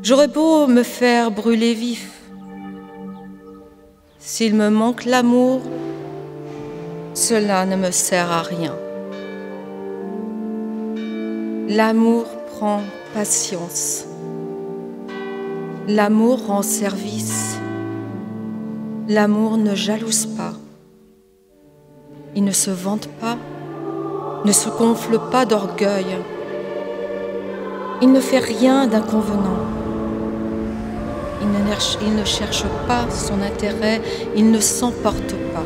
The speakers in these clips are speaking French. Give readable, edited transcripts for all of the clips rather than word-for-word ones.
J'aurais beau me faire brûler vif. S'il me manque l'amour, cela ne me sert à rien. L'amour prend patience. L'amour rend service. L'amour ne jalouse pas. Il ne se vante pas, ne se gonfle pas d'orgueil. Il ne fait rien d'inconvenant. Il ne cherche pas son intérêt, il ne s'emporte pas.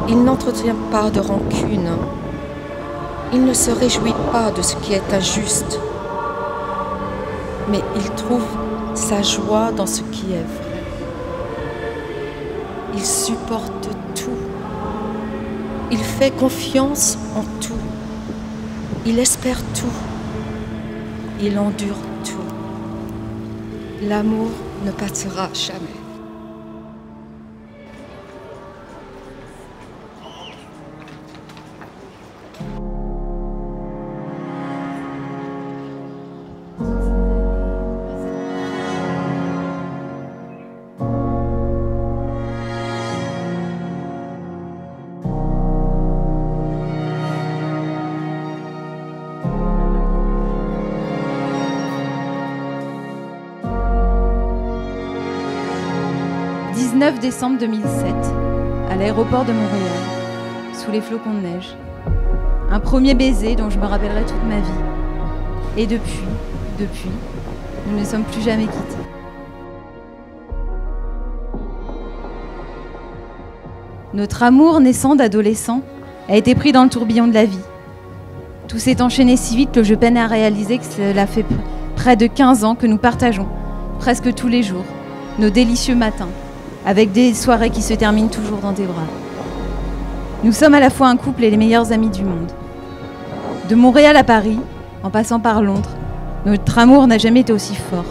Il n'entretient pas de rancune. Il ne se réjouit pas de ce qui est injuste. Mais il trouve sa joie dans ce qui est vrai. Il supporte tout. Il fait confiance en tout. Il espère tout. Il endure tout. L'amour ne passera jamais. « 19 décembre 2007, à l'aéroport de Montréal, sous les flocons de neige. Un premier baiser dont je me rappellerai toute ma vie. Et depuis, nous ne sommes plus jamais quittés. Notre amour naissant d'adolescent a été pris dans le tourbillon de la vie. Tout s'est enchaîné si vite que je peine à réaliser que cela fait près de 15 ans que nous partageons, presque tous les jours, nos délicieux matins, avec des soirées qui se terminent toujours dans tes bras. Nous sommes à la fois un couple et les meilleurs amis du monde. De Montréal à Paris, en passant par Londres, notre amour n'a jamais été aussi fort.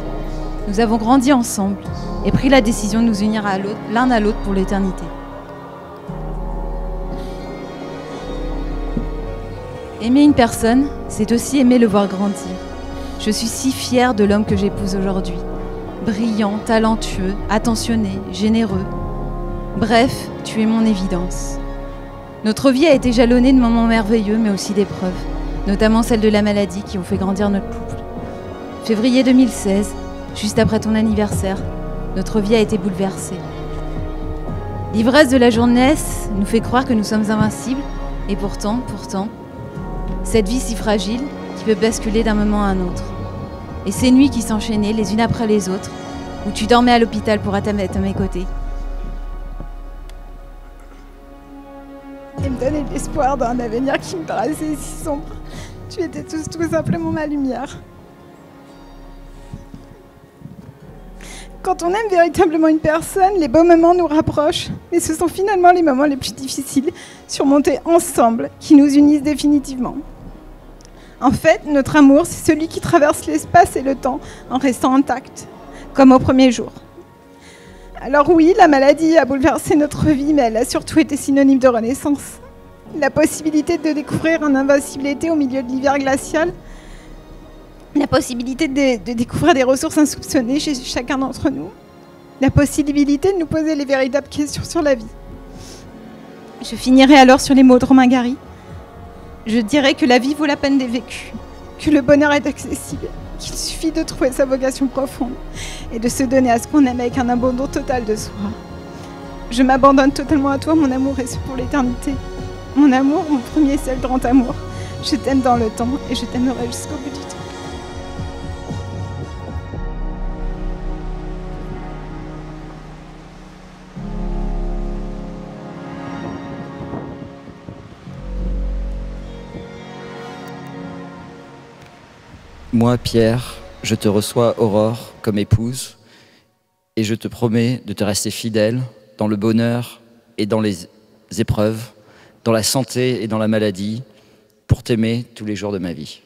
Nous avons grandi ensemble et pris la décision de nous unir l'un à l'autre pour l'éternité. Aimer une personne, c'est aussi aimer le voir grandir. Je suis si fière de l'homme que j'épouse aujourd'hui. Brillant, talentueux, attentionné, généreux. Bref, tu es mon évidence. Notre vie a été jalonnée de moments merveilleux, mais aussi d'épreuves, notamment celle de la maladie qui ont fait grandir notre couple. Février 2016, juste après ton anniversaire, notre vie a été bouleversée. L'ivresse de la jeunesse nous fait croire que nous sommes invincibles, et pourtant, cette vie si fragile qui peut basculer d'un moment à un autre. Et ces nuits qui s'enchaînaient les unes après les autres, où tu dormais à l'hôpital pour être à mes côtés. Et me donner de l'espoir dans un avenir qui me paraissait si sombre. Tu étais tout simplement ma lumière. Quand on aime véritablement une personne, les beaux moments nous rapprochent, mais ce sont finalement les moments les plus difficiles, surmontés ensemble, qui nous unissent définitivement. En fait, notre amour, c'est celui qui traverse l'espace et le temps en restant intact, comme au premier jour. Alors oui, la maladie a bouleversé notre vie, mais elle a surtout été synonyme de renaissance. La possibilité de découvrir une invincibilité au milieu de l'hiver glacial, la possibilité de découvrir des ressources insoupçonnées chez chacun d'entre nous, la possibilité de nous poser les véritables questions sur la vie. Je finirai alors sur les mots de Romain Gary. Je dirais que la vie vaut la peine d'être vécue, que le bonheur est accessible, qu'il suffit de trouver sa vocation profonde et de se donner à ce qu'on aime avec un abandon total de soi. Je m'abandonne totalement à toi, mon amour, et c'est pour l'éternité. Mon amour, mon premier et seul grand amour. Je t'aime dans le temps et je t'aimerai jusqu'au bout du temps. Moi, Pierre, je te reçois, Aurore, comme épouse, et je te promets de te rester fidèle dans le bonheur et dans les épreuves, dans la santé et dans la maladie, pour t'aimer tous les jours de ma vie.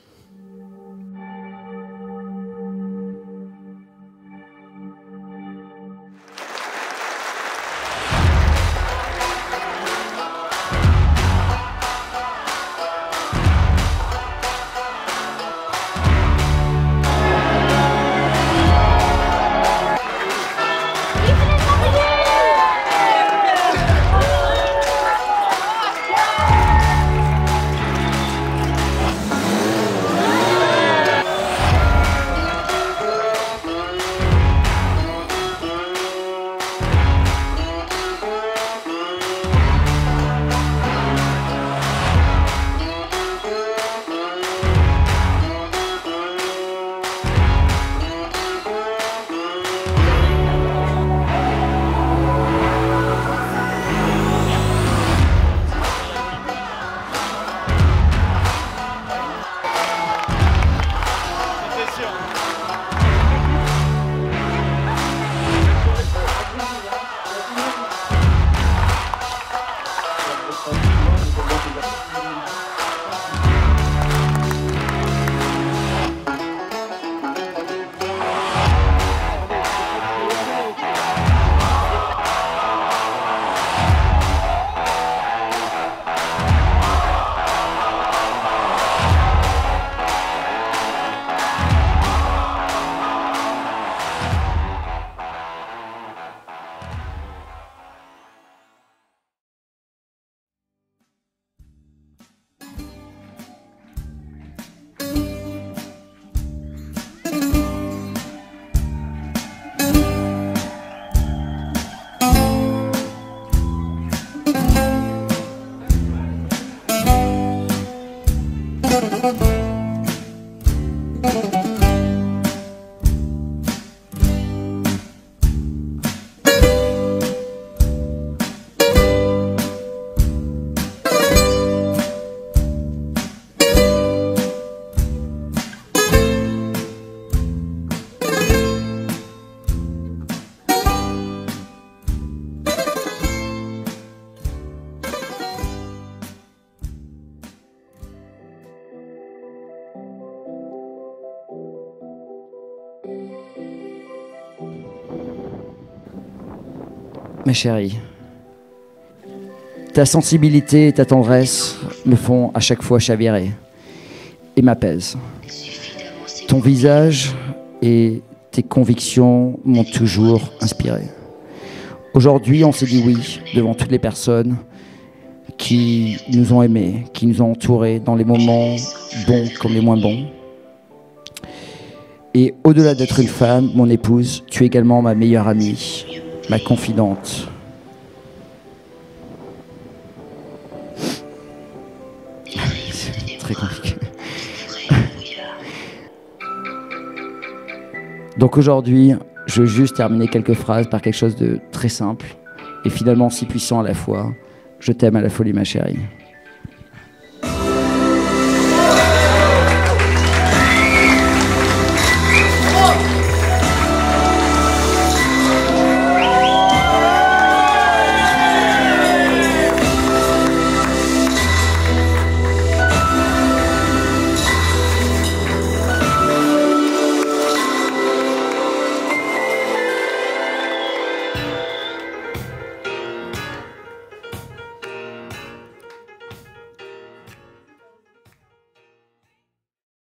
Ma chérie, ta sensibilité et ta tendresse me font à chaque fois chavirer et m'apaisent. Ton visage et tes convictions m'ont toujours inspiré. Aujourd'hui, on s'est dit oui devant toutes les personnes qui nous ont aimés, qui nous ont entourés dans les moments bons comme les moins bons. Et au-delà d'être une femme, mon épouse, tu es également ma meilleure amie, ma confidente. C'est très compliqué. Donc aujourd'hui, je veux juste terminer quelques phrases par quelque chose de très simple et finalement si puissant à la fois. Je t'aime à la folie, ma chérie.